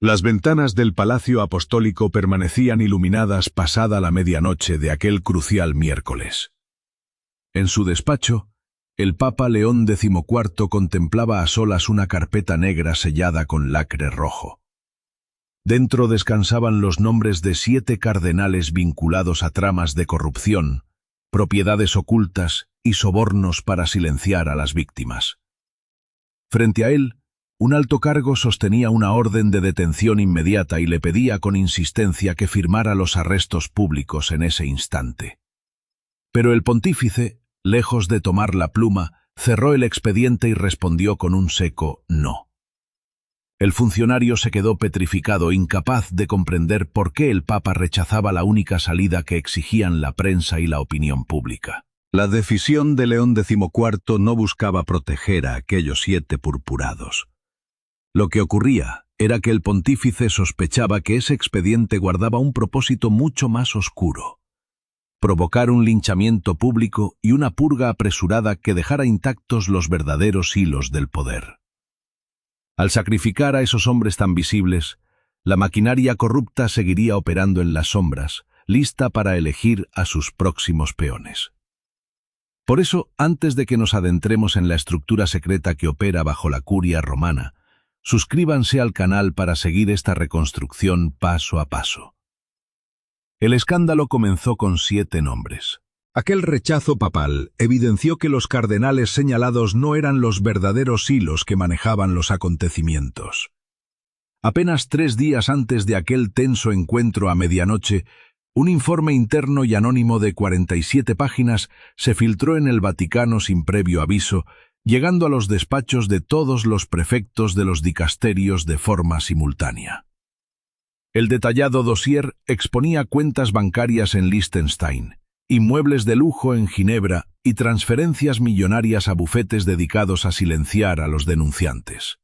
Las ventanas del Palacio Apostólico permanecían iluminadas pasada la medianoche de aquel crucial miércoles. En su despacho, el Papa León XIV contemplaba a solas una carpeta negra sellada con lacre rojo. Dentro descansaban los nombres de 7 cardenales vinculados a tramas de corrupción, propiedades ocultas y sobornos para silenciar a las víctimas. Frente a él, un alto cargo sostenía una orden de detención inmediata y le pedía con insistencia que firmara los arrestos públicos en ese instante. Pero el pontífice, lejos de tomar la pluma, cerró el expediente y respondió con un seco no. El funcionario se quedó petrificado, incapaz de comprender por qué el Papa rechazaba la única salida que exigían la prensa y la opinión pública. La decisión de León XIV no buscaba proteger a aquellos 7 purpurados. Lo que ocurría era que el pontífice sospechaba que ese expediente guardaba un propósito mucho más oscuro: provocar un linchamiento público y una purga apresurada que dejara intactos los verdaderos hilos del poder. Al sacrificar a esos hombres tan visibles, la maquinaria corrupta seguiría operando en las sombras, lista para elegir a sus próximos peones. Por eso, antes de que nos adentremos en la estructura secreta que opera bajo la curia romana, suscríbanse al canal para seguir esta reconstrucción paso a paso. El escándalo comenzó con 7 nombres. Aquel rechazo papal evidenció que los cardenales señalados no eran los verdaderos hilos que manejaban los acontecimientos. Apenas 3 días antes de aquel tenso encuentro a medianoche, un informe interno y anónimo de 47 páginas se filtró en el Vaticano sin previo aviso, llegando a los despachos de todos los prefectos de los dicasterios de forma simultánea. El detallado dossier exponía cuentas bancarias en Liechtenstein, inmuebles de lujo en Ginebra y transferencias millonarias a bufetes dedicados a silenciar a los denunciantes.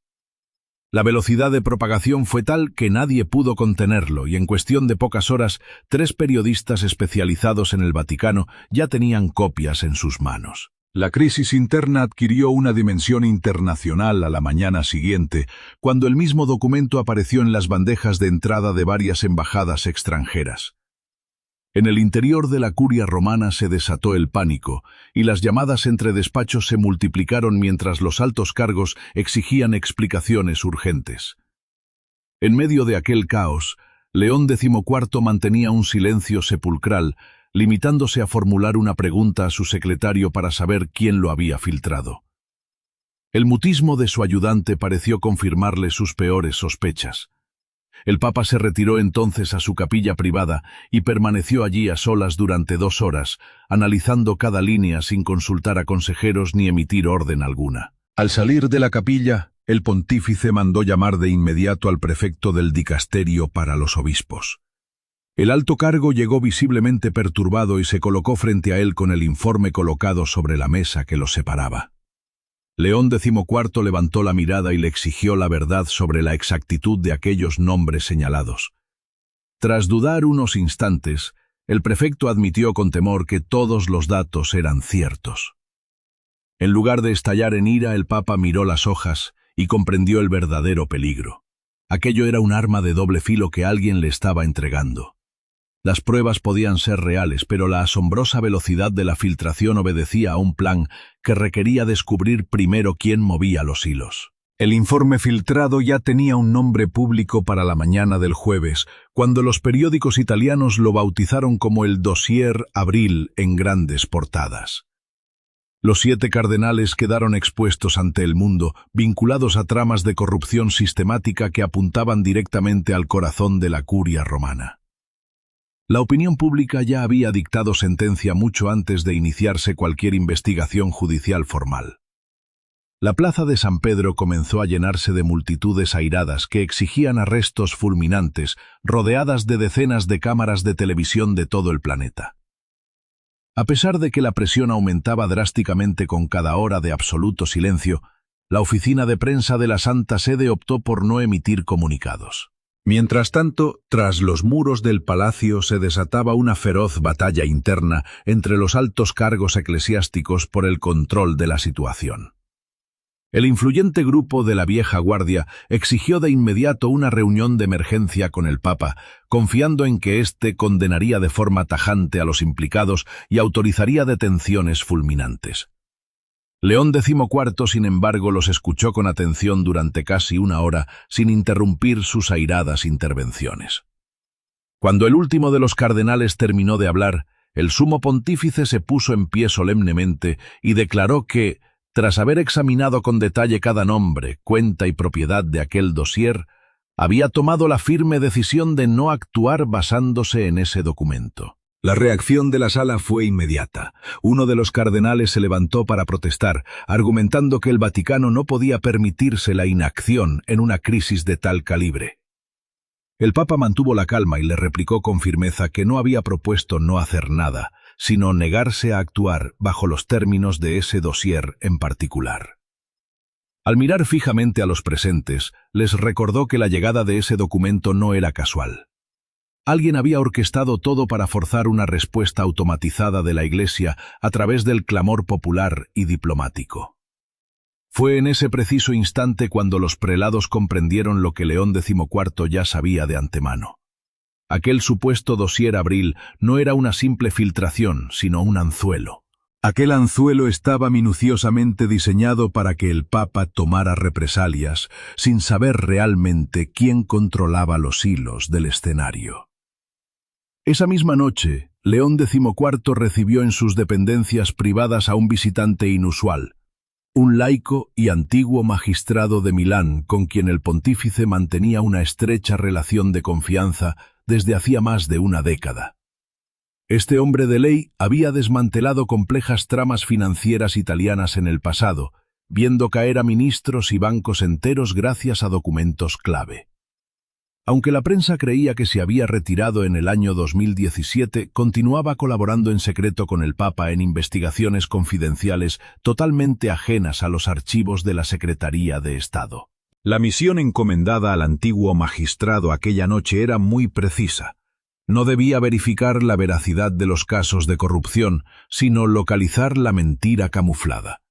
La velocidad de propagación fue tal que nadie pudo contenerlo y en cuestión de pocas horas 3 periodistas especializados en el Vaticano ya tenían copias en sus manos. La crisis interna adquirió una dimensión internacional a la mañana siguiente, cuando el mismo documento apareció en las bandejas de entrada de varias embajadas extranjeras. En el interior de la curia romana se desató el pánico, y las llamadas entre despachos se multiplicaron mientras los altos cargos exigían explicaciones urgentes. En medio de aquel caos, León XIV mantenía un silencio sepulcral, limitándose a formular una pregunta a su secretario para saber quién lo había filtrado. El mutismo de su ayudante pareció confirmarle sus peores sospechas. El Papa se retiró entonces a su capilla privada y permaneció allí a solas durante 2 horas, analizando cada línea sin consultar a consejeros ni emitir orden alguna. Al salir de la capilla, el pontífice mandó llamar de inmediato al prefecto del dicasterio para los obispos. El alto cargo llegó visiblemente perturbado y se colocó frente a él con el informe colocado sobre la mesa que los separaba. León XIV levantó la mirada y le exigió la verdad sobre la exactitud de aquellos nombres señalados. Tras dudar unos instantes, el prefecto admitió con temor que todos los datos eran ciertos. En lugar de estallar en ira, el Papa miró las hojas y comprendió el verdadero peligro. Aquello era un arma de doble filo que alguien le estaba entregando. Las pruebas podían ser reales, pero la asombrosa velocidad de la filtración obedecía a un plan que requería descubrir primero quién movía los hilos. El informe filtrado ya tenía un nombre público para la mañana del jueves, cuando los periódicos italianos lo bautizaron como el Dossier Abril en grandes portadas. Los 7 cardenales quedaron expuestos ante el mundo, vinculados a tramas de corrupción sistemática que apuntaban directamente al corazón de la curia romana. La opinión pública ya había dictado sentencia mucho antes de iniciarse cualquier investigación judicial formal. La plaza de San Pedro comenzó a llenarse de multitudes airadas que exigían arrestos fulminantes, rodeadas de decenas de cámaras de televisión de todo el planeta. A pesar de que la presión aumentaba drásticamente con cada hora de absoluto silencio, la oficina de prensa de la Santa Sede optó por no emitir comunicados. Mientras tanto, tras los muros del palacio se desataba una feroz batalla interna entre los altos cargos eclesiásticos por el control de la situación. El influyente grupo de la vieja guardia exigió de inmediato una reunión de emergencia con el Papa, confiando en que éste condenaría de forma tajante a los implicados y autorizaría detenciones fulminantes. León XIV, sin embargo, los escuchó con atención durante casi una hora, sin interrumpir sus airadas intervenciones. Cuando el último de los cardenales terminó de hablar, el sumo pontífice se puso en pie solemnemente y declaró que, tras haber examinado con detalle cada nombre, cuenta y propiedad de aquel dossier, había tomado la firme decisión de no actuar basándose en ese documento. La reacción de la sala fue inmediata. Uno de los cardenales se levantó para protestar, argumentando que el Vaticano no podía permitirse la inacción en una crisis de tal calibre. El Papa mantuvo la calma y le replicó con firmeza que no había propuesto no hacer nada, sino negarse a actuar bajo los términos de ese dossier en particular. Al mirar fijamente a los presentes, les recordó que la llegada de ese documento no era casual. Alguien había orquestado todo para forzar una respuesta automatizada de la Iglesia a través del clamor popular y diplomático. Fue en ese preciso instante cuando los prelados comprendieron lo que León XIV ya sabía de antemano. Aquel supuesto dossier Abril no era una simple filtración, sino un anzuelo. Aquel anzuelo estaba minuciosamente diseñado para que el Papa tomara represalias, sin saber realmente quién controlaba los hilos del escenario. Esa misma noche, León XIV recibió en sus dependencias privadas a un visitante inusual, un laico y antiguo magistrado de Milán con quien el pontífice mantenía una estrecha relación de confianza desde hacía más de una década. Este hombre de ley había desmantelado complejas tramas financieras italianas en el pasado, viendo caer a ministros y bancos enteros gracias a documentos clave. Aunque la prensa creía que se había retirado en el año 2017, continuaba colaborando en secreto con el Papa en investigaciones confidenciales totalmente ajenas a los archivos de la Secretaría de Estado. La misión encomendada al antiguo magistrado aquella noche era muy precisa. No debía verificar la veracidad de los casos de corrupción, sino localizar la mentira camuflada.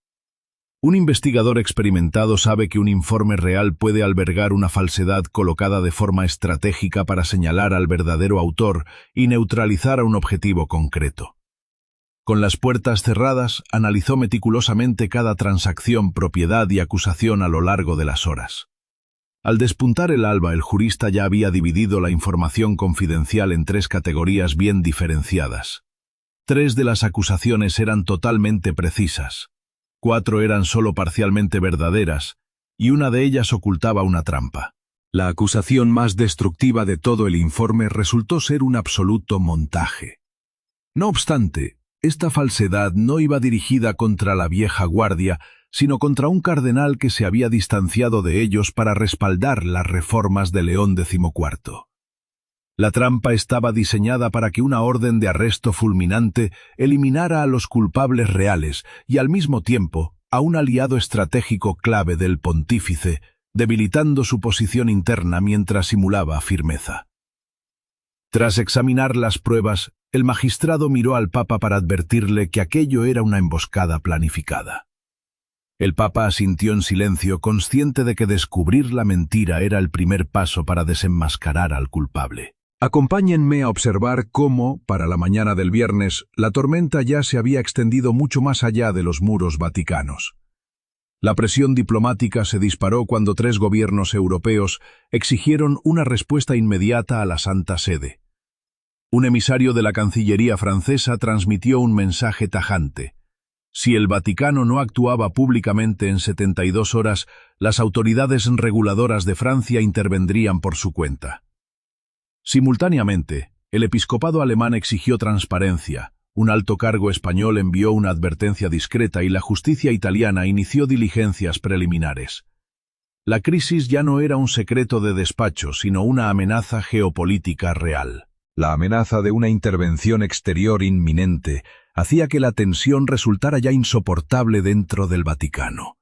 Un investigador experimentado sabe que un informe real puede albergar una falsedad colocada de forma estratégica para señalar al verdadero autor y neutralizar a un objetivo concreto. Con las puertas cerradas, analizó meticulosamente cada transacción, propiedad y acusación a lo largo de las horas. Al despuntar el alba, el jurista ya había dividido la información confidencial en 3 categorías bien diferenciadas. 3 de las acusaciones eran totalmente precisas, 4 eran solo parcialmente verdaderas, y una de ellas ocultaba una trampa. La acusación más destructiva de todo el informe resultó ser un absoluto montaje. No obstante, esta falsedad no iba dirigida contra la vieja guardia, sino contra un cardenal que se había distanciado de ellos para respaldar las reformas de León XIV. La trampa estaba diseñada para que una orden de arresto fulminante eliminara a los culpables reales y al mismo tiempo a un aliado estratégico clave del pontífice, debilitando su posición interna mientras simulaba firmeza. Tras examinar las pruebas, el magistrado miró al Papa para advertirle que aquello era una emboscada planificada. El Papa asintió en silencio, consciente de que descubrir la mentira era el primer paso para desenmascarar al culpable. Acompáñenme a observar cómo, para la mañana del viernes, la tormenta ya se había extendido mucho más allá de los muros vaticanos. La presión diplomática se disparó cuando 3 gobiernos europeos exigieron una respuesta inmediata a la Santa Sede. Un emisario de la Cancillería francesa transmitió un mensaje tajante. Si el Vaticano no actuaba públicamente en 72 horas, las autoridades reguladoras de Francia intervendrían por su cuenta. Simultáneamente, el episcopado alemán exigió transparencia, un alto cargo español envió una advertencia discreta y la justicia italiana inició diligencias preliminares. La crisis ya no era un secreto de despacho, sino una amenaza geopolítica real. La amenaza de una intervención exterior inminente hacía que la tensión resultara ya insoportable dentro del Vaticano.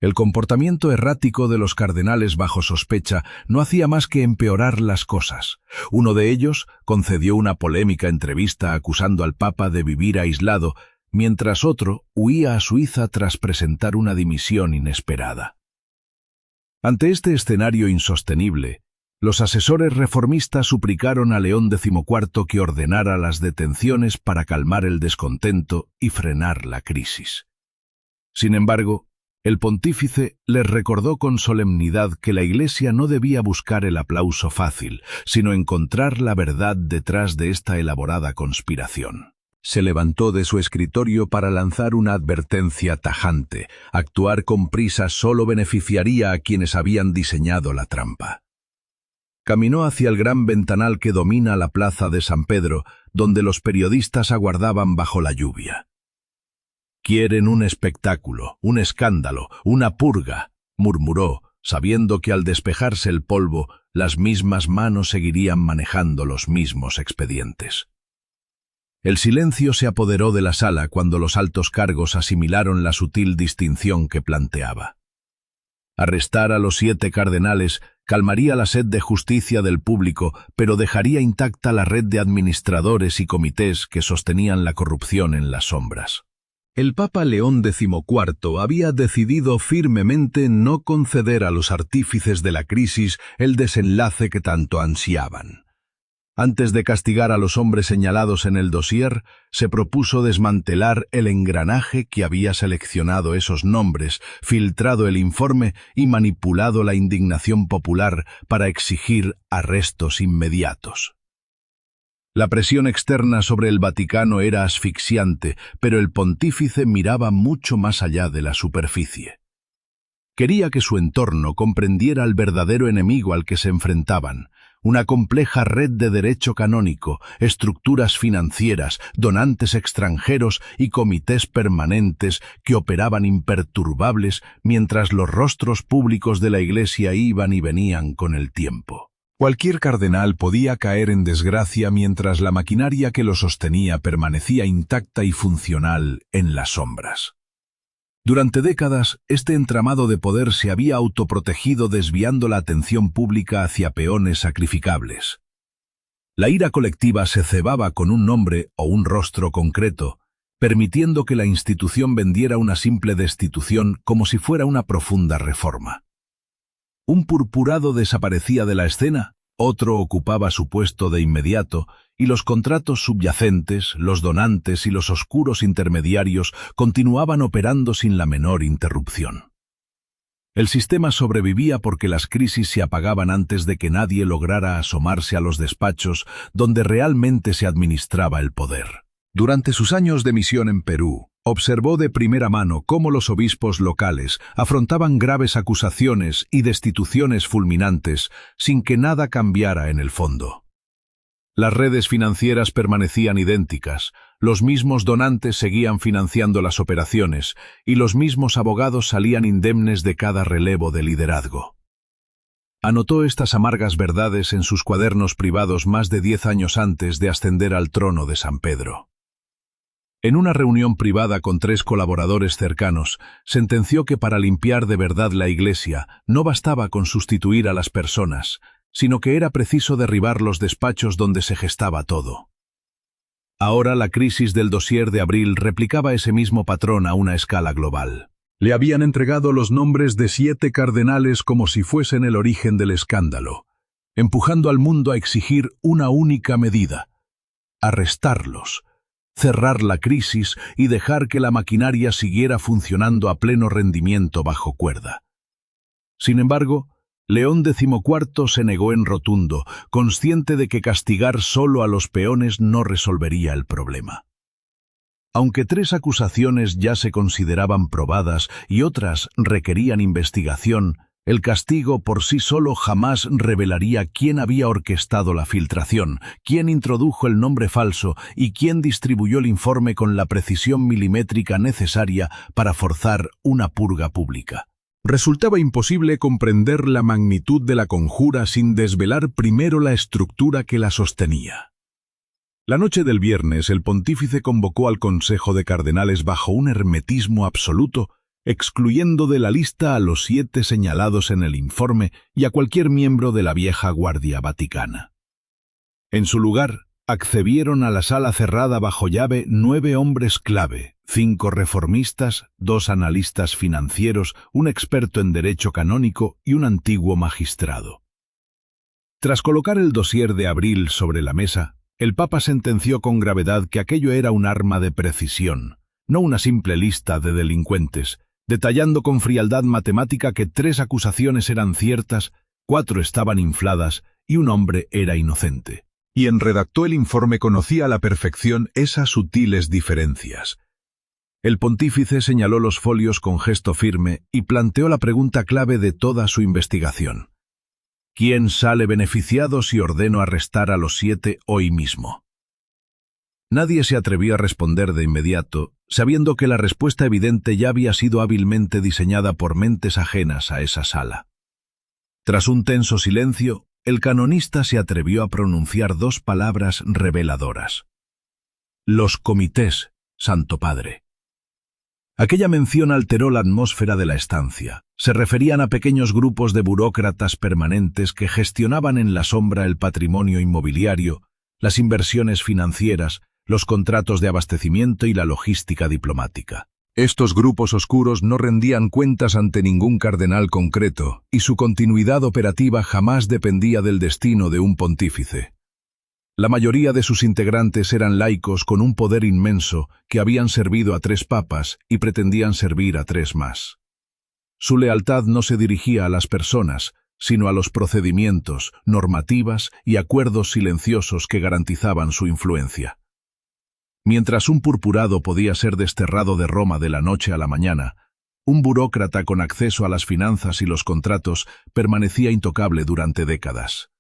El comportamiento errático de los cardenales bajo sospecha no hacía más que empeorar las cosas. Uno de ellos concedió una polémica entrevista acusando al Papa de vivir aislado, mientras otro huía a Suiza tras presentar una dimisión inesperada. Ante este escenario insostenible, los asesores reformistas suplicaron a León XIV que ordenara las detenciones para calmar el descontento y frenar la crisis. Sin embargo, el pontífice les recordó con solemnidad que la Iglesia no debía buscar el aplauso fácil, sino encontrar la verdad detrás de esta elaborada conspiración. Se levantó de su escritorio para lanzar una advertencia tajante. Actuar con prisa solo beneficiaría a quienes habían diseñado la trampa. Caminó hacia el gran ventanal que domina la plaza de San Pedro, donde los periodistas aguardaban bajo la lluvia. «Quieren un espectáculo, un escándalo, una purga», murmuró, sabiendo que al despejarse el polvo, las mismas manos seguirían manejando los mismos expedientes. El silencio se apoderó de la sala cuando los altos cargos asimilaron la sutil distinción que planteaba. Arrestar a los 7 cardenales calmaría la sed de justicia del público, pero dejaría intacta la red de administradores y comités que sostenían la corrupción en las sombras. El Papa León XIV había decidido firmemente no conceder a los artífices de la crisis el desenlace que tanto ansiaban. Antes de castigar a los hombres señalados en el dossier, se propuso desmantelar el engranaje que había seleccionado esos nombres, filtrado el informe y manipulado la indignación popular para exigir arrestos inmediatos. La presión externa sobre el Vaticano era asfixiante, pero el pontífice miraba mucho más allá de la superficie. Quería que su entorno comprendiera el verdadero enemigo al que se enfrentaban, una compleja red de derecho canónico, estructuras financieras, donantes extranjeros y comités permanentes que operaban imperturbables mientras los rostros públicos de la Iglesia iban y venían con el tiempo. Cualquier cardenal podía caer en desgracia mientras la maquinaria que lo sostenía permanecía intacta y funcional en las sombras. Durante décadas, este entramado de poder se había autoprotegido desviando la atención pública hacia peones sacrificables. La ira colectiva se cebaba con un nombre o un rostro concreto, permitiendo que la institución vendiera una simple destitución como si fuera una profunda reforma. Un purpurado desaparecía de la escena, otro ocupaba su puesto de inmediato, y los contratos subyacentes, los donantes y los oscuros intermediarios continuaban operando sin la menor interrupción. El sistema sobrevivía porque las crisis se apagaban antes de que nadie lograra asomarse a los despachos donde realmente se administraba el poder. Durante sus años de misión en Perú, observó de primera mano cómo los obispos locales afrontaban graves acusaciones y destituciones fulminantes sin que nada cambiara en el fondo. Las redes financieras permanecían idénticas, los mismos donantes seguían financiando las operaciones y los mismos abogados salían indemnes de cada relevo de liderazgo. Anotó estas amargas verdades en sus cuadernos privados más de 10 años antes de ascender al trono de San Pedro. En una reunión privada con 3 colaboradores cercanos, sentenció que para limpiar de verdad la Iglesia no bastaba con sustituir a las personas, sino que era preciso derribar los despachos donde se gestaba todo. Ahora la crisis del dossier de abril replicaba ese mismo patrón a una escala global. Le habían entregado los nombres de 7 cardenales como si fuesen el origen del escándalo, empujando al mundo a exigir una única medida: arrestarlos, cerrar la crisis y dejar que la maquinaria siguiera funcionando a pleno rendimiento bajo cuerda. Sin embargo, León XIV se negó en rotundo, consciente de que castigar solo a los peones no resolvería el problema. Aunque 3 acusaciones ya se consideraban probadas y otras requerían investigación, el castigo por sí solo jamás revelaría quién había orquestado la filtración, quién introdujo el nombre falso y quién distribuyó el informe con la precisión milimétrica necesaria para forzar una purga pública. Resultaba imposible comprender la magnitud de la conjura sin desvelar primero la estructura que la sostenía. La noche del viernes, el pontífice convocó al Consejo de Cardenales bajo un hermetismo absoluto, excluyendo de la lista a los 7 señalados en el informe y a cualquier miembro de la vieja guardia vaticana. En su lugar, accedieron a la sala cerrada bajo llave 9 hombres clave, 5 reformistas, 2 analistas financieros, un experto en derecho canónico y un antiguo magistrado. Tras colocar el dossier de Abril sobre la mesa, el Papa sentenció con gravedad que aquello era un arma de precisión, no una simple lista de delincuentes, detallando con frialdad matemática que 3 acusaciones eran ciertas, 4 estaban infladas y un hombre era inocente. Y quien redactó el informe conocía a la perfección esas sutiles diferencias. El pontífice señaló los folios con gesto firme y planteó la pregunta clave de toda su investigación. ¿Quién sale beneficiado si ordeno arrestar a los 7 hoy mismo? Nadie se atrevió a responder de inmediato, sabiendo que la respuesta evidente ya había sido hábilmente diseñada por mentes ajenas a esa sala. Tras un tenso silencio, el canonista se atrevió a pronunciar 2 palabras reveladoras. Los comités, Santo Padre. Aquella mención alteró la atmósfera de la estancia. Se referían a pequeños grupos de burócratas permanentes que gestionaban en la sombra el patrimonio inmobiliario, las inversiones financieras, los contratos de abastecimiento y la logística diplomática. Estos grupos oscuros no rendían cuentas ante ningún cardenal concreto, y su continuidad operativa jamás dependía del destino de un pontífice. La mayoría de sus integrantes eran laicos con un poder inmenso que habían servido a 3 papas y pretendían servir a 3 más. Su lealtad no se dirigía a las personas, sino a los procedimientos, normativas y acuerdos silenciosos que garantizaban su influencia. Mientras un purpurado podía ser desterrado de Roma de la noche a la mañana, un burócrata con acceso a las finanzas y los contratos permanecía intocable durante décadas.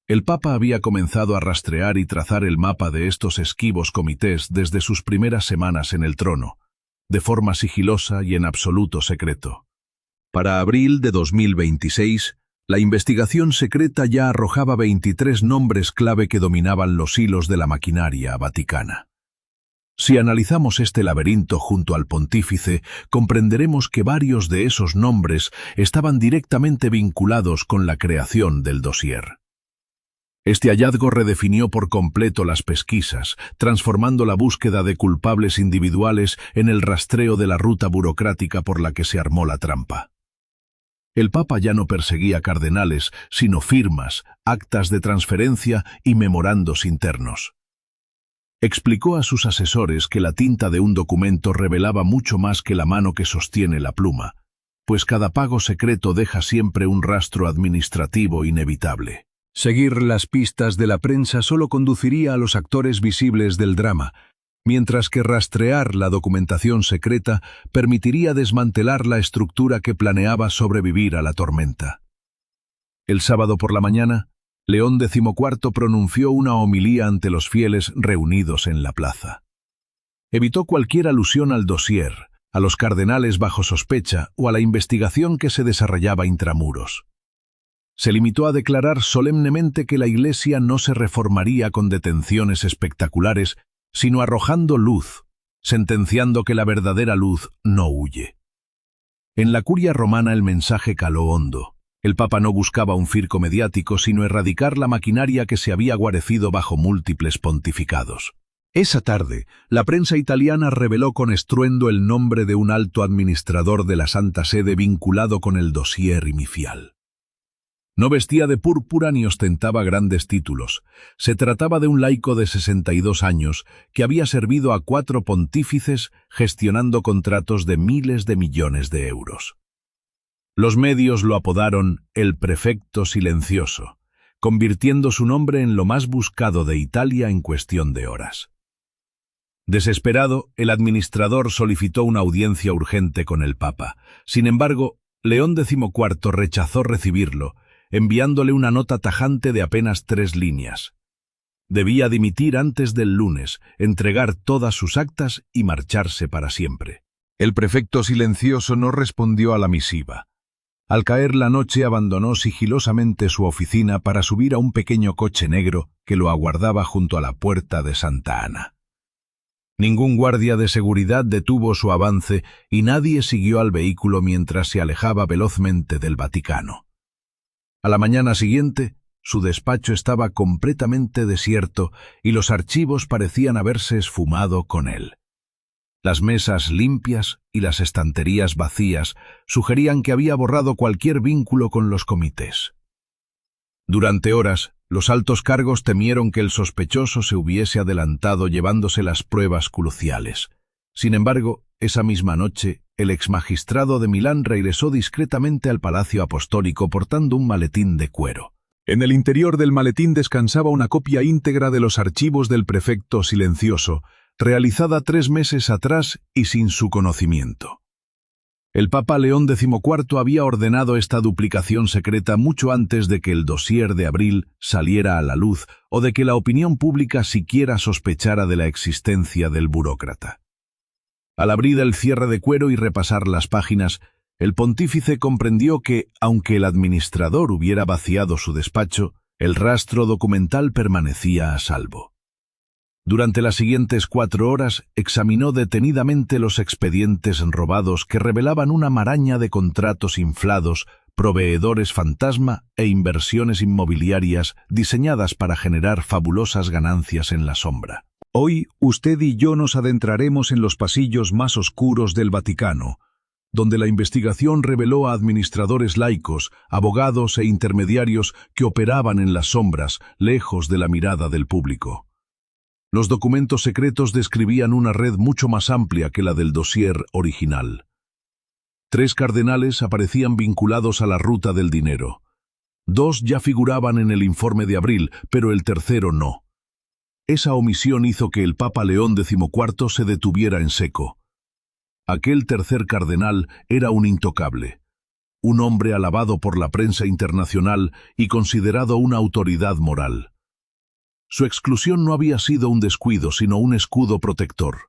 El Papa había comenzado a rastrear y trazar el mapa de estos esquivos comités desde sus primeras semanas en el trono, de forma sigilosa y en absoluto secreto. Para abril de 2026, la investigación secreta ya arrojaba 23 nombres clave que dominaban los hilos de la maquinaria vaticana. Si analizamos este laberinto junto al pontífice, comprenderemos que varios de esos nombres estaban directamente vinculados con la creación del dossier. Este hallazgo redefinió por completo las pesquisas, transformando la búsqueda de culpables individuales en el rastreo de la ruta burocrática por la que se armó la trampa. El Papa ya no perseguía cardenales, sino firmas, actas de transferencia y memorandos internos. Explicó a sus asesores que la tinta de un documento revelaba mucho más que la mano que sostiene la pluma, pues cada pago secreto deja siempre un rastro administrativo inevitable. Seguir las pistas de la prensa solo conduciría a los actores visibles del drama, mientras que rastrear la documentación secreta permitiría desmantelar la estructura que planeaba sobrevivir a la tormenta. El sábado por la mañana, León XIV pronunció una homilía ante los fieles reunidos en la plaza. Evitó cualquier alusión al dossier, a los cardenales bajo sospecha o a la investigación que se desarrollaba intramuros. Se limitó a declarar solemnemente que la Iglesia no se reformaría con detenciones espectaculares, sino arrojando luz, sentenciando que la verdadera luz no huye. En la curia romana el mensaje caló hondo. El Papa no buscaba un circo mediático, sino erradicar la maquinaria que se había guarecido bajo múltiples pontificados. Esa tarde, la prensa italiana reveló con estruendo el nombre de un alto administrador de la Santa Sede vinculado con el dossier inicial. No vestía de púrpura ni ostentaba grandes títulos. Se trataba de un laico de 62 años que había servido a 4 pontífices gestionando contratos de miles de millones de euros. Los medios lo apodaron el prefecto silencioso, convirtiendo su nombre en lo más buscado de Italia en cuestión de horas. Desesperado, el administrador solicitó una audiencia urgente con el Papa. Sin embargo, León XIV rechazó recibirlo, enviándole una nota tajante de apenas 3 líneas. Debía dimitir antes del lunes, entregar todas sus actas y marcharse para siempre. El prefecto silencioso no respondió a la misiva. Al caer la noche abandonó sigilosamente su oficina para subir a un pequeño coche negro que lo aguardaba junto a la puerta de Santa Ana. Ningún guardia de seguridad detuvo su avance y nadie siguió al vehículo mientras se alejaba velozmente del Vaticano. A la mañana siguiente, su despacho estaba completamente desierto y los archivos parecían haberse esfumado con él. Las mesas limpias y las estanterías vacías sugerían que había borrado cualquier vínculo con los comités. Durante horas, los altos cargos temieron que el sospechoso se hubiese adelantado llevándose las pruebas cruciales. Sin embargo, esa misma noche, el exmagistrado de Milán regresó discretamente al Palacio Apostólico portando un maletín de cuero. En el interior del maletín descansaba una copia íntegra de los archivos del prefecto silencioso, realizada 3 meses atrás y sin su conocimiento. El Papa León XIV había ordenado esta duplicación secreta mucho antes de que el dossier de abril saliera a la luz o de que la opinión pública siquiera sospechara de la existencia del burócrata. Al abrir el cierre de cuero y repasar las páginas, el pontífice comprendió que, aunque el administrador hubiera vaciado su despacho, el rastro documental permanecía a salvo. Durante las siguientes 4 horas examinó detenidamente los expedientes robados que revelaban una maraña de contratos inflados, proveedores fantasma e inversiones inmobiliarias diseñadas para generar fabulosas ganancias en la sombra. Hoy, usted y yo nos adentraremos en los pasillos más oscuros del Vaticano, donde la investigación reveló a administradores laicos, abogados e intermediarios que operaban en las sombras, lejos de la mirada del público. Los documentos secretos describían una red mucho más amplia que la del dossier original. 3 cardenales aparecían vinculados a la ruta del dinero. 2 ya figuraban en el informe de abril, pero el tercero no. Esa omisión hizo que el Papa León XIV se detuviera en seco. Aquel tercer cardenal era un intocable, un hombre alabado por la prensa internacional y considerado una autoridad moral. Su exclusión no había sido un descuido, sino un escudo protector.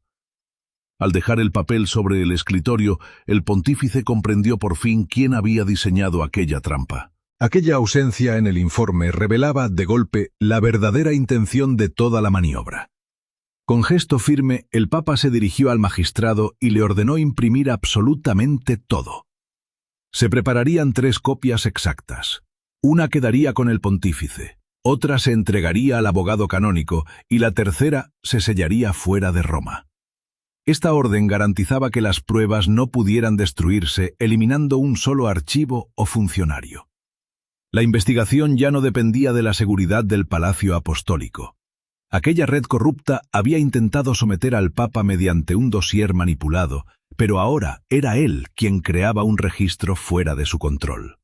Al dejar el papel sobre el escritorio, el pontífice comprendió por fin quién había diseñado aquella trampa. Aquella ausencia en el informe revelaba, de golpe, la verdadera intención de toda la maniobra. Con gesto firme, el Papa se dirigió al magistrado y le ordenó imprimir absolutamente todo. Se prepararían 3 copias exactas. Una quedaría con el pontífice, otra se entregaría al abogado canónico y la tercera se sellaría fuera de Roma. Esta orden garantizaba que las pruebas no pudieran destruirse eliminando un solo archivo o funcionario. La investigación ya no dependía de la seguridad del Palacio Apostólico. Aquella red corrupta había intentado someter al Papa mediante un dossier manipulado, pero ahora era él quien creaba un registro fuera de su control.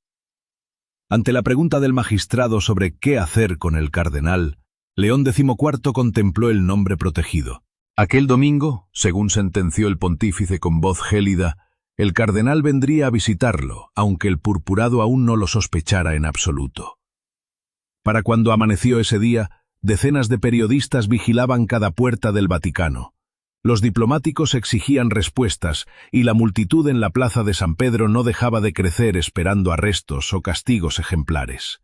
Ante la pregunta del magistrado sobre qué hacer con el cardenal, León XIV contempló el nombre protegido. Aquel domingo, según sentenció el pontífice con voz gélida, el cardenal vendría a visitarlo, aunque el purpurado aún no lo sospechara en absoluto. Para cuando amaneció ese día, decenas de periodistas vigilaban cada puerta del Vaticano. Los diplomáticos exigían respuestas y la multitud en la plaza de San Pedro no dejaba de crecer esperando arrestos o castigos ejemplares.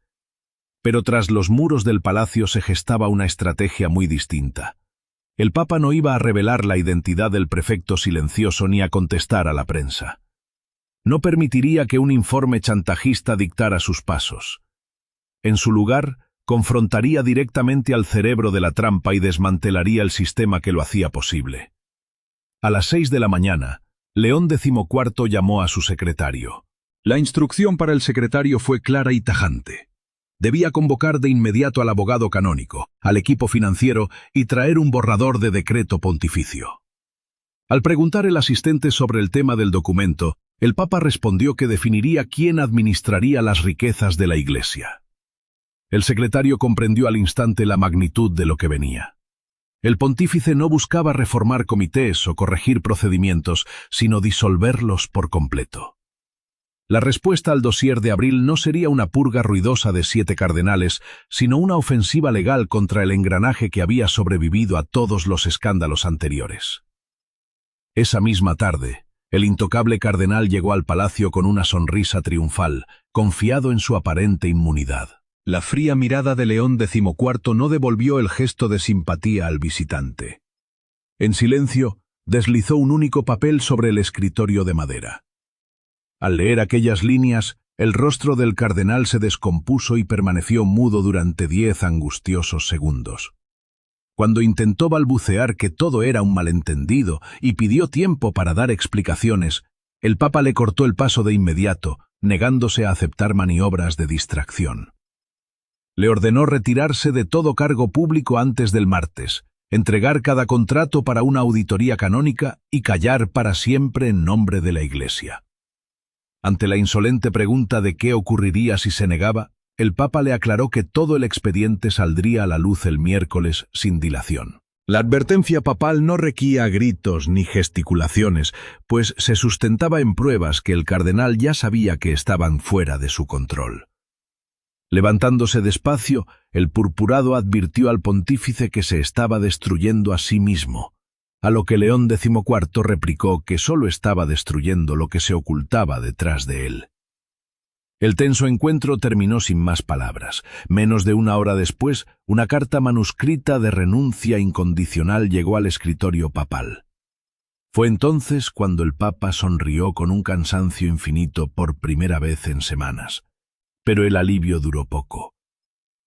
Pero tras los muros del palacio se gestaba una estrategia muy distinta. El Papa no iba a revelar la identidad del prefecto silencioso ni a contestar a la prensa. No permitiría que un informe chantajista dictara sus pasos. En su lugar, confrontaría directamente al cerebro de la trampa y desmantelaría el sistema que lo hacía posible. A las 6 de la mañana, León XIV llamó a su secretario. La instrucción para el secretario fue clara y tajante. Debía convocar de inmediato al abogado canónico, al equipo financiero y traer un borrador de decreto pontificio. Al preguntar el asistente sobre el tema del documento, el Papa respondió que definiría quién administraría las riquezas de la Iglesia. El secretario comprendió al instante la magnitud de lo que venía. El pontífice no buscaba reformar comités o corregir procedimientos, sino disolverlos por completo. La respuesta al dossier de abril no sería una purga ruidosa de 7 cardenales, sino una ofensiva legal contra el engranaje que había sobrevivido a todos los escándalos anteriores. Esa misma tarde, el intocable cardenal llegó al palacio con una sonrisa triunfal, confiado en su aparente inmunidad. La fría mirada de León XIV no devolvió el gesto de simpatía al visitante. En silencio, deslizó un único papel sobre el escritorio de madera. Al leer aquellas líneas, El rostro del cardenal se descompuso y permaneció mudo durante 10 angustiosos segundos. Cuando intentó balbucear que todo era un malentendido y pidió tiempo para dar explicaciones, el Papa le cortó el paso de inmediato, negándose a aceptar maniobras de distracción. Le ordenó retirarse de todo cargo público antes del martes, entregar cada contrato para una auditoría canónica y callar para siempre en nombre de la Iglesia. Ante la insolente pregunta de qué ocurriría si se negaba, el Papa le aclaró que todo el expediente saldría a la luz el miércoles sin dilación. La advertencia papal no requía gritos ni gesticulaciones, pues se sustentaba en pruebas que el cardenal ya sabía que estaban fuera de su control. Levantándose despacio, el purpurado advirtió al pontífice que se estaba destruyendo a sí mismo, a lo que León XIV replicó que solo estaba destruyendo lo que se ocultaba detrás de él. El tenso encuentro terminó sin más palabras. Menos de una hora después, una carta manuscrita de renuncia incondicional llegó al escritorio papal. Fue entonces cuando el Papa sonrió con un cansancio infinito por primera vez en semanas. Pero el alivio duró poco.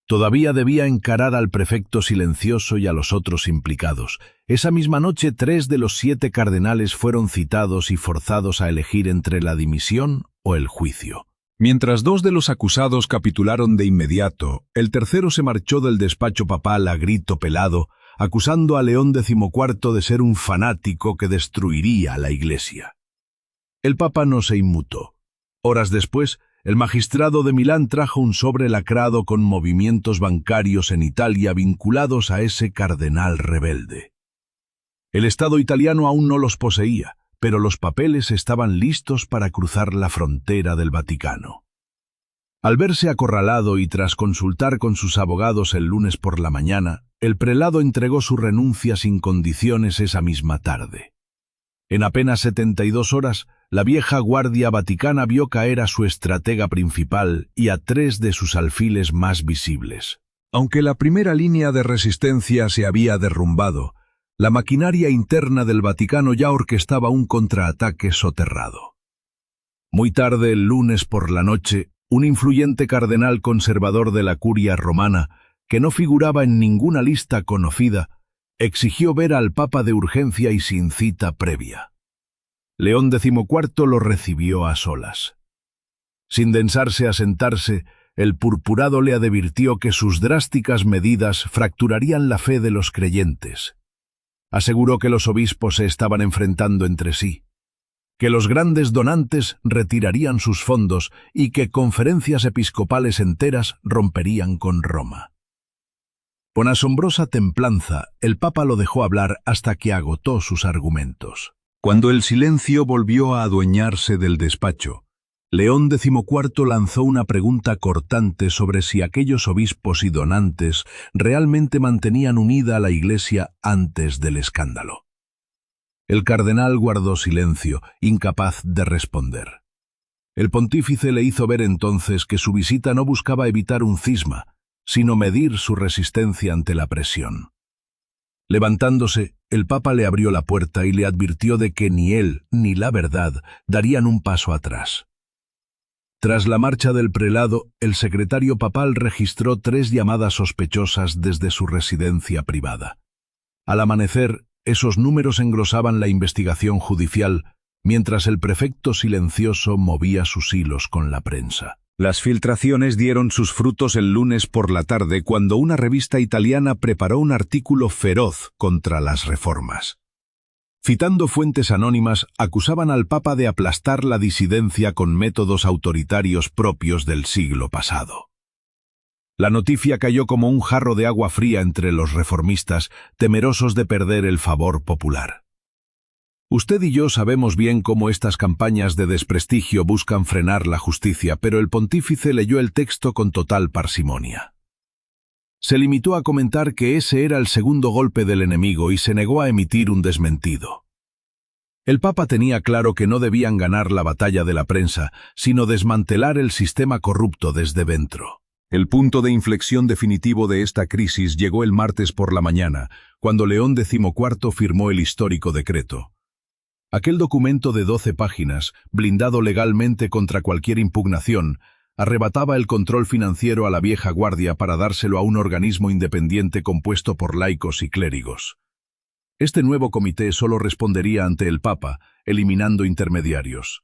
Todavía debía encarar al prefecto silencioso y a los otros implicados. Esa misma noche 3 de los 7 cardenales fueron citados y forzados a elegir entre la dimisión o el juicio. Mientras 2 de los acusados capitularon de inmediato, el tercero se marchó del despacho papal a grito pelado, acusando a León XIV de ser un fanático que destruiría la Iglesia. El Papa no se inmutó. Horas después, el magistrado de Milán trajo un sobre lacrado con movimientos bancarios en Italia vinculados a ese cardenal rebelde. El Estado italiano aún no los poseía, pero los papeles estaban listos para cruzar la frontera del Vaticano. Al verse acorralado y tras consultar con sus abogados el lunes por la mañana, el prelado entregó su renuncia sin condiciones esa misma tarde. En apenas 72 horas, la vieja guardia vaticana vio caer a su estratega principal y a 3 de sus alfiles más visibles. Aunque la primera línea de resistencia se había derrumbado, la maquinaria interna del Vaticano ya orquestaba un contraataque soterrado. Muy tarde el lunes por la noche, un influyente cardenal conservador de la curia romana, que no figuraba en ninguna lista conocida, exigió ver al Papa de urgencia y sin cita previa. León XIV lo recibió a solas. Sin densarse a sentarse, el purpurado le advirtió que sus drásticas medidas fracturarían la fe de los creyentes. Aseguró que los obispos se estaban enfrentando entre sí, que los grandes donantes retirarían sus fondos y que conferencias episcopales enteras romperían con Roma. Con asombrosa templanza, el Papa lo dejó hablar hasta que agotó sus argumentos. Cuando el silencio volvió a adueñarse del despacho, León XIV lanzó una pregunta cortante sobre si aquellos obispos y donantes realmente mantenían unida a la Iglesia antes del escándalo. El cardenal guardó silencio, incapaz de responder. El pontífice le hizo ver entonces que su visita no buscaba evitar un cisma, sino medir su resistencia ante la presión. Levantándose, el Papa le abrió la puerta y le advirtió de que ni él ni la verdad darían un paso atrás. Tras la marcha del prelado, el secretario papal registró 3 llamadas sospechosas desde su residencia privada. Al amanecer, esos números engrosaban la investigación judicial, mientras el prefecto silencioso movía sus hilos con la prensa. Las filtraciones dieron sus frutos el lunes por la tarde cuando una revista italiana preparó un artículo feroz contra las reformas. Citando fuentes anónimas, acusaban al Papa de aplastar la disidencia con métodos autoritarios propios del siglo pasado. La noticia cayó como un jarro de agua fría entre los reformistas, temerosos de perder el favor popular. Usted y yo sabemos bien cómo estas campañas de desprestigio buscan frenar la justicia, pero el pontífice leyó el texto con total parsimonia. Se limitó a comentar que ese era el segundo golpe del enemigo y se negó a emitir un desmentido. El Papa tenía claro que no debían ganar la batalla de la prensa, sino desmantelar el sistema corrupto desde dentro. El punto de inflexión definitivo de esta crisis llegó el martes por la mañana, cuando León XIV firmó el histórico decreto. Aquel documento de 12 páginas, blindado legalmente contra cualquier impugnación, arrebataba el control financiero a la vieja guardia para dárselo a un organismo independiente compuesto por laicos y clérigos. Este nuevo comité solo respondería ante el Papa, eliminando intermediarios.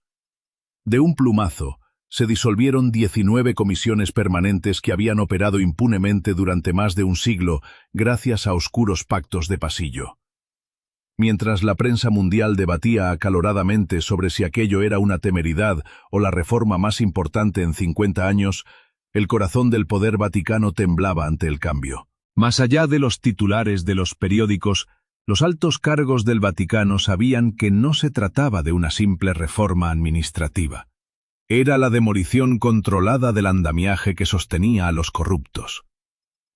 De un plumazo, se disolvieron 19 comisiones permanentes que habían operado impunemente durante más de un siglo gracias a oscuros pactos de pasillo. Mientras la prensa mundial debatía acaloradamente sobre si aquello era una temeridad o la reforma más importante en 50 años, el corazón del poder vaticano temblaba ante el cambio. Más allá de los titulares de los periódicos, los altos cargos del Vaticano sabían que no se trataba de una simple reforma administrativa. Era la demolición controlada del andamiaje que sostenía a los corruptos.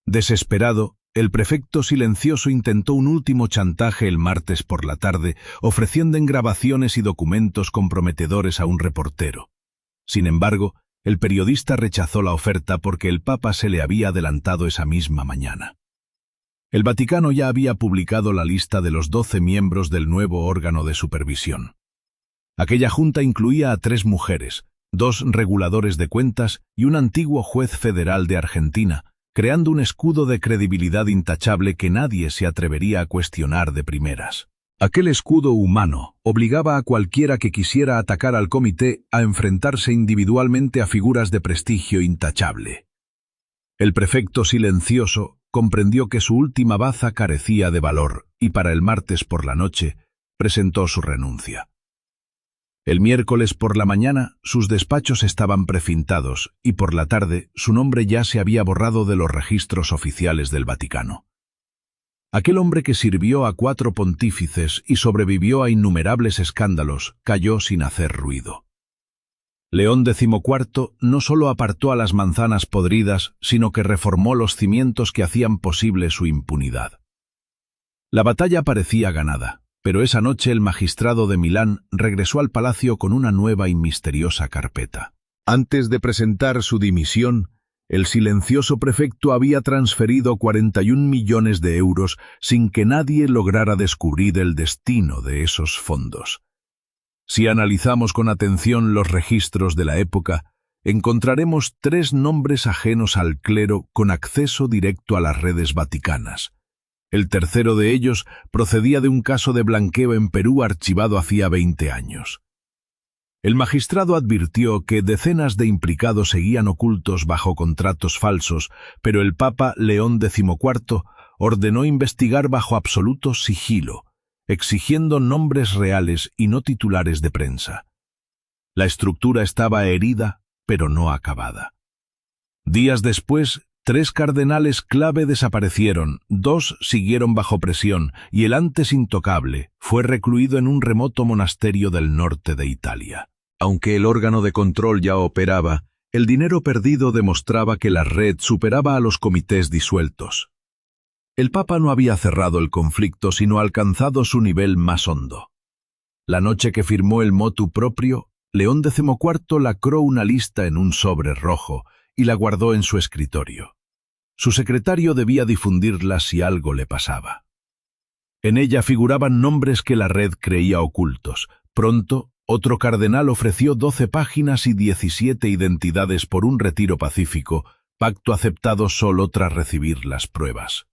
Desesperado, el prefecto silencioso intentó un último chantaje el martes por la tarde, ofreciendo grabaciones y documentos comprometedores a un reportero. Sin embargo, el periodista rechazó la oferta porque el Papa se le había adelantado esa misma mañana. El Vaticano ya había publicado la lista de los 12 miembros del nuevo órgano de supervisión. Aquella junta incluía a 3 mujeres, 2 reguladores de cuentas y un antiguo juez federal de Argentina, creando un escudo de credibilidad intachable que nadie se atrevería a cuestionar de primeras. Aquel escudo humano obligaba a cualquiera que quisiera atacar al comité a enfrentarse individualmente a figuras de prestigio intachable. El prefecto silencioso comprendió que su última baza carecía de valor y para el martes por la noche presentó su renuncia. El miércoles por la mañana sus despachos estaban prefintados y por la tarde su nombre ya se había borrado de los registros oficiales del Vaticano. Aquel hombre que sirvió a 4 pontífices y sobrevivió a innumerables escándalos cayó sin hacer ruido. León XIV no solo apartó a las manzanas podridas, sino que reformó los cimientos que hacían posible su impunidad. La batalla parecía ganada. Pero esa noche el magistrado de Milán regresó al palacio con una nueva y misteriosa carpeta. Antes de presentar su dimisión, el silencioso prefecto había transferido 41 millones de euros sin que nadie lograra descubrir el destino de esos fondos. Si analizamos con atención los registros de la época, encontraremos 3 nombres ajenos al clero con acceso directo a las redes vaticanas. El tercero de ellos procedía de un caso de blanqueo en Perú archivado hacía 20 años. El magistrado advirtió que decenas de implicados seguían ocultos bajo contratos falsos, pero el Papa León XIV ordenó investigar bajo absoluto sigilo, exigiendo nombres reales y no titulares de prensa. La estructura estaba herida, pero no acabada. Días después, 3 cardenales clave desaparecieron, 2 siguieron bajo presión y el antes intocable fue recluido en un remoto monasterio del norte de Italia. Aunque el órgano de control ya operaba, el dinero perdido demostraba que la red superaba a los comités disueltos. El Papa no había cerrado el conflicto sino alcanzado su nivel más hondo. La noche que firmó el motu proprio, León XIV lacró una lista en un sobre rojo y la guardó en su escritorio. Su secretario debía difundirla si algo le pasaba. En ella figuraban nombres que la red creía ocultos. Pronto, otro cardenal ofreció 12 páginas y 17 identidades por un retiro pacífico, pacto aceptado solo tras recibir las pruebas.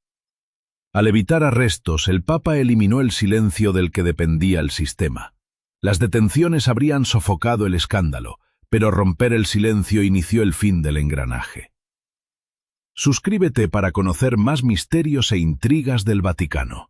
Al evitar arrestos, el Papa eliminó el silencio del que dependía el sistema. Las detenciones habrían sofocado el escándalo, pero romper el silencio inició el fin del engranaje. Suscríbete para conocer más misterios e intrigas del Vaticano.